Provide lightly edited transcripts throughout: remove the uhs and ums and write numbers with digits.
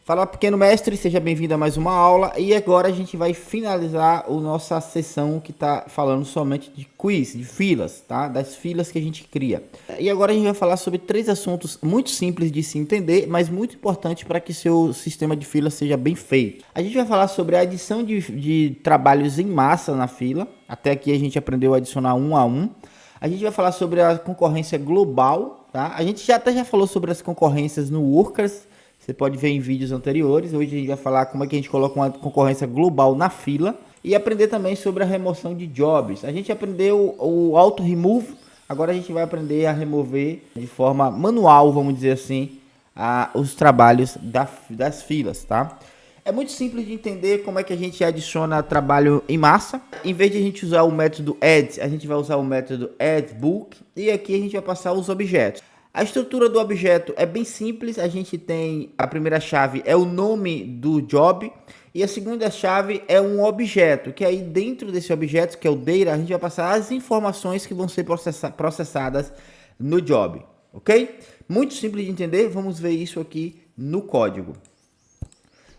Fala, pequeno mestre, seja bem-vindo a mais uma aula. E agora a gente vai finalizar a nossa sessão que está falando somente de quiz, de filas, tá? Das filas que a gente cria. E agora a gente vai falar sobre três assuntos muito simples de se entender, mas muito importantes para que seu sistema de filas seja bem feito. A gente vai falar sobre a adição de trabalhos em massa na fila. Até aqui a gente aprendeu a adicionar um a um. A gente vai falar sobre a concorrência global, tá? A gente até já falou sobre as concorrências no Workers. Você pode ver em vídeos anteriores. Hoje a gente vai falar como é que a gente coloca uma concorrência global na fila e aprender também sobre a remoção de jobs. A gente aprendeu o auto remove, agora a gente vai aprender a remover de forma manual, vamos dizer assim, os trabalhos das filas, tá? É muito simples de entender como é que a gente adiciona trabalho em massa. Em vez de a gente usar o método add, a gente vai usar o método addBook e aqui a gente vai passar os objetos. A estrutura do objeto é bem simples, a gente tem a primeira chave é o nome do job e a segunda chave é um objeto, que aí dentro desse objeto, que é o data, a gente vai passar as informações que vão ser processadas no job, ok? Muito simples de entender, vamos ver isso aqui no código.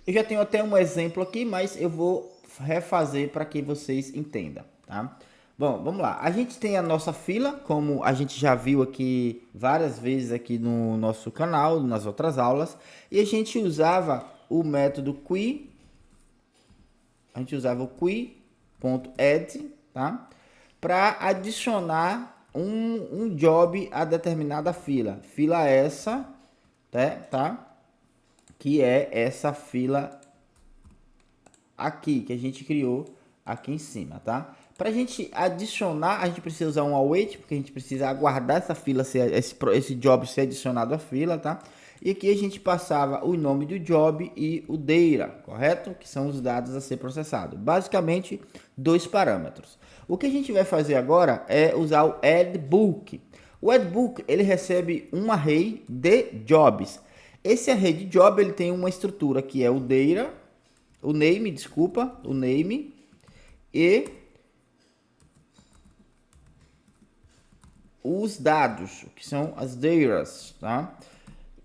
Eu já tenho até um exemplo aqui, mas eu vou refazer para que vocês entendam, tá? Bom, vamos lá. A gente tem a nossa fila, como a gente já viu aqui várias vezes aqui no nosso canal, nas outras aulas, e a gente usava o método query, a gente usava o query.add, tá? Para adicionar um job a determinada fila. Fila essa, tá? Que é essa fila aqui, que a gente criou aqui em cima, tá? Para a gente adicionar, a gente precisa usar um await, porque a gente precisa aguardar essa fila, esse job ser adicionado à fila, tá? E aqui a gente passava o nome do job e o data, correto? Que são os dados a ser processados. Basicamente, dois parâmetros. O que a gente vai fazer agora é usar o addBook. O addBook, ele recebe um array de jobs. Esse array de job, ele tem uma estrutura que é o data, o name e os dados, que são as datas, tá?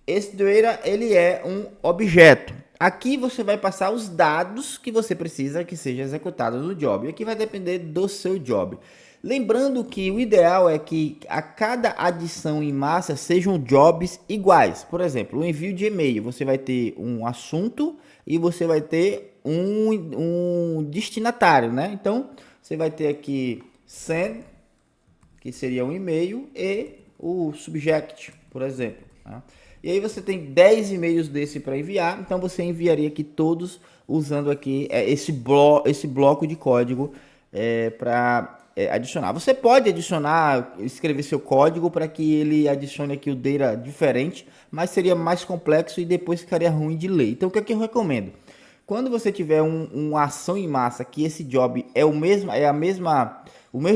Esse data, ele é um objeto. Aqui você vai passar os dados que você precisa que seja executado no job. Aqui vai depender do seu job. Lembrando que o ideal é que a cada adição em massa sejam jobs iguais. Por exemplo, o envio de e-mail, você vai ter um assunto e você vai ter um destinatário, né? Então, você vai ter aqui send, que seria um e-mail, e o subject, por exemplo. Tá? E aí você tem 10 e-mails desse para enviar, então você enviaria aqui todos usando aqui esse bloco de código para adicionar. Você pode adicionar, escrever seu código para que ele adicione aqui o data diferente, mas seria mais complexo e depois ficaria ruim de ler. Então o que é que eu recomendo? Quando você tiver uma ação em massa que esse job é o mesmo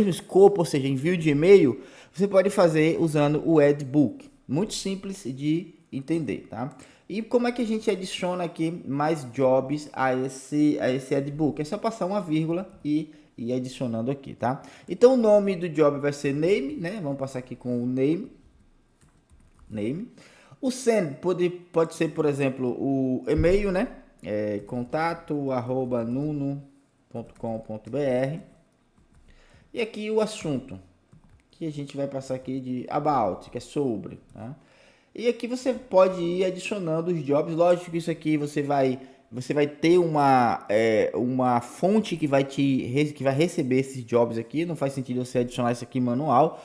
escopo, ou seja, envio de e-mail, você pode fazer usando o addBook. Muito simples de entender, tá? E como é que a gente adiciona aqui mais jobs a esse addBook? É só passar uma vírgula e ir adicionando aqui, tá? Então o nome do job vai ser name, né? Vamos passar aqui com o name. O send pode ser, por exemplo, o e-mail, né? contato@nuno.com.br. E aqui o assunto, que a gente vai passar aqui de about, que é sobre, tá? E aqui você pode ir adicionando os jobs. Lógico que isso aqui você vai ter uma fonte que vai receber esses jobs aqui. Não faz sentido você adicionar isso aqui manual.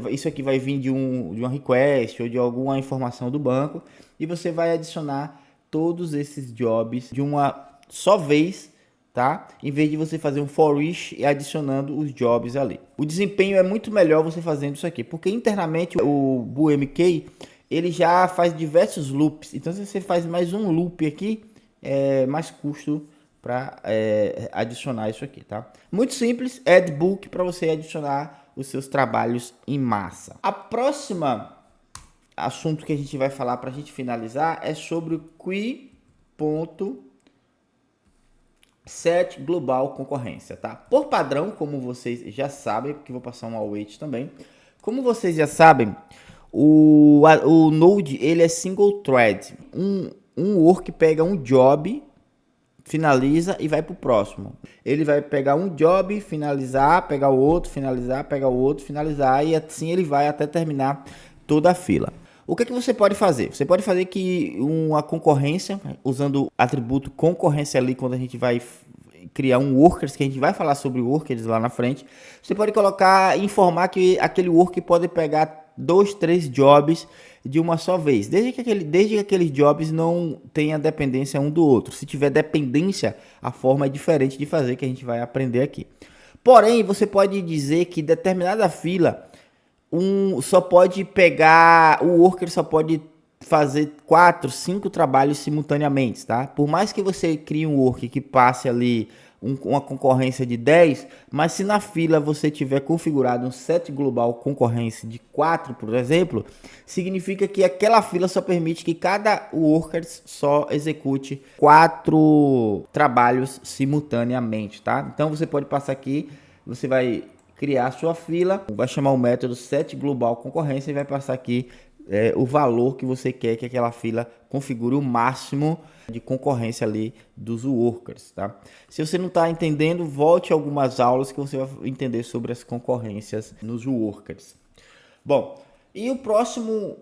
Isso aqui vai vir de uma request ou de alguma informação do banco. E você vai adicionar todos esses jobs de uma só vez, tá? Em vez de você fazer um for each e adicionando os jobs ali. O desempenho é muito melhor você fazendo isso aqui, porque internamente o BuMK ele já faz diversos loops. Então se você faz mais um loop aqui, é mais custo para adicionar isso aqui, tá? Muito simples, addBook para você adicionar os seus trabalhos em massa. A próxima assunto que a gente vai falar para a gente finalizar é sobre o query.set global concorrência, tá? Por padrão, como vocês já sabem, porque vou passar um await também. Como vocês já sabem, o Node ele é single thread. um work pega um job, finaliza e vai para o próximo. Ele vai pegar um job, finalizar, pegar o outro, finalizar, pegar o outro, finalizar, e assim ele vai até terminar toda a fila. O que você pode fazer? Você pode fazer que uma concorrência, usando o atributo concorrência ali, quando a gente vai criar um workers, que a gente vai falar sobre workers lá na frente, você pode colocar, informar que aquele work pode pegar 2, 3 jobs de uma só vez, desde que aqueles jobs não tenham dependência um do outro. Se tiver dependência, a forma é diferente de fazer, que a gente vai aprender aqui. Porém, você pode dizer que determinada fila só pode pegar, o worker só pode fazer 4, 5 trabalhos simultaneamente, tá? Por mais que você crie um work que passe ali uma concorrência de 10, mas se na fila você tiver configurado um set global concorrência de 4, por exemplo, significa que aquela fila só permite que cada worker só execute 4 trabalhos simultaneamente, tá? Então você pode passar aqui, você vai criar a sua fila, vai chamar o método set global concorrência e vai passar aqui o valor que você quer que aquela fila configure o máximo de concorrência ali dos workers, tá? Se você não está entendendo, volte a algumas aulas que você vai entender sobre as concorrências nos workers. Bom, e o próximo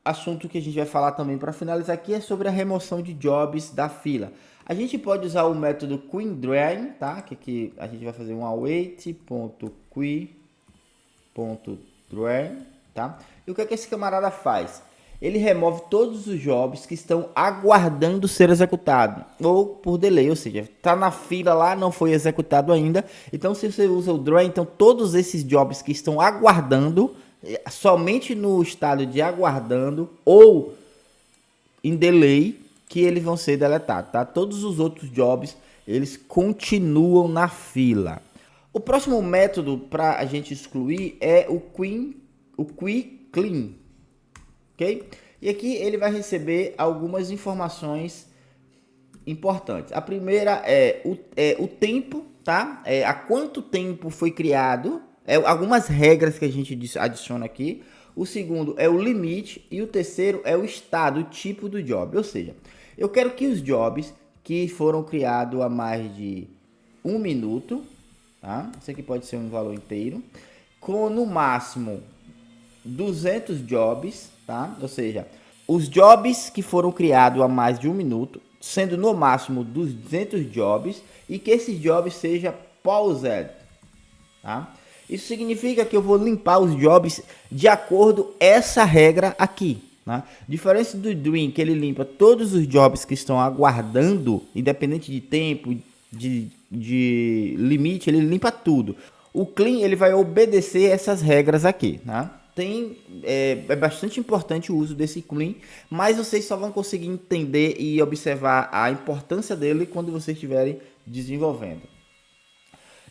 assunto que a gente vai falar também para finalizar aqui é sobre a remoção de jobs da fila. A gente pode usar o método queueDrain, tá? Que aqui a gente vai fazer um await.queue.drain, tá? E o que é que esse camarada faz? Ele remove todos os jobs que estão aguardando ser executado, ou por delay, ou seja, está na fila lá, não foi executado ainda. Então, se você usa o drain, então todos esses jobs que estão aguardando, somente no estado de aguardando ou em delay, que eles vão ser deletados, tá? Todos os outros jobs, eles continuam na fila. O próximo método para a gente excluir é o queueClean, ok? E aqui ele vai receber algumas informações importantes. A primeira é o tempo, tá? Há quanto tempo foi criado, algumas regras que a gente adiciona aqui. O segundo é o limite e o terceiro é o estado, o tipo do job. Ou seja, eu quero que os jobs que foram criados há mais de 1 minuto, tá? Isso aqui pode ser um valor inteiro, com no máximo 200 jobs, tá? Ou seja, os jobs que foram criados há mais de 1 minuto, sendo no máximo 200 jobs, e que esses jobs sejam paused, tá? Isso significa que eu vou limpar os jobs de acordo com essa regra aqui, né? Diferente do Dream, que ele limpa todos os jobs que estão aguardando, independente de tempo, de limite, ele limpa tudo. O Clean, ele vai obedecer essas regras aqui, né? É bastante importante o uso desse Clean, mas vocês só vão conseguir entender e observar a importância dele quando vocês estiverem desenvolvendo.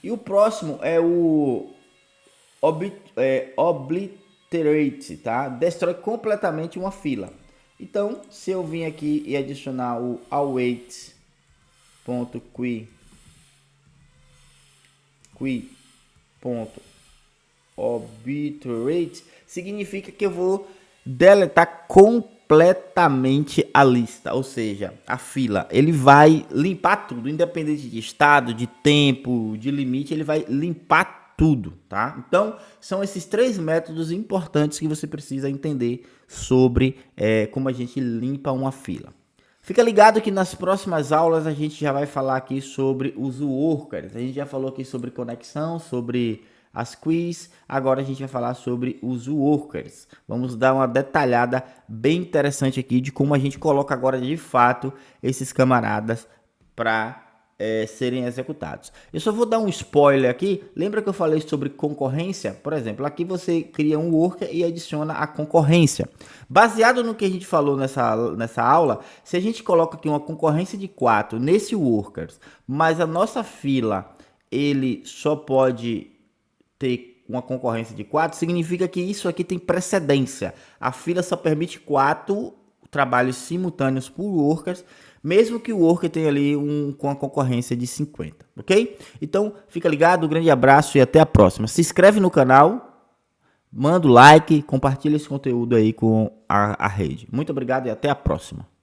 E o próximo é o Obliterate, tá? Destrói completamente uma fila. Então, se eu vim aqui e adicionar o await.queue.obliterate, significa que eu vou deletar completamente a lista, ou seja, a fila. Ele vai limpar tudo, independente de estado, de tempo, de limite, ele vai limpar tudo, tá? Então, são esses 3 métodos importantes que você precisa entender sobre como a gente limpa uma fila. Fica ligado que nas próximas aulas a gente já vai falar aqui sobre os workers. A gente já falou aqui sobre conexão, sobre as queues. Agora a gente vai falar sobre os workers. Vamos dar uma detalhada bem interessante aqui de como a gente coloca agora de fato esses camaradas para serem executados. Eu só vou dar um spoiler aqui. Lembra que eu falei sobre concorrência? Por exemplo, aqui você cria um worker e adiciona a concorrência. Baseado no que a gente falou nessa aula, se a gente coloca aqui uma concorrência de 4 nesse workers, mas a nossa fila ele só pode ter uma concorrência de 4, significa que isso aqui tem precedência. A fila só permite 4 trabalhos simultâneos por workers, mesmo que o worker tenha ali com a concorrência de 50, ok? Então, fica ligado, um grande abraço e até a próxima. Se inscreve no canal, manda o like, compartilha esse conteúdo aí com a rede. Muito obrigado e até a próxima.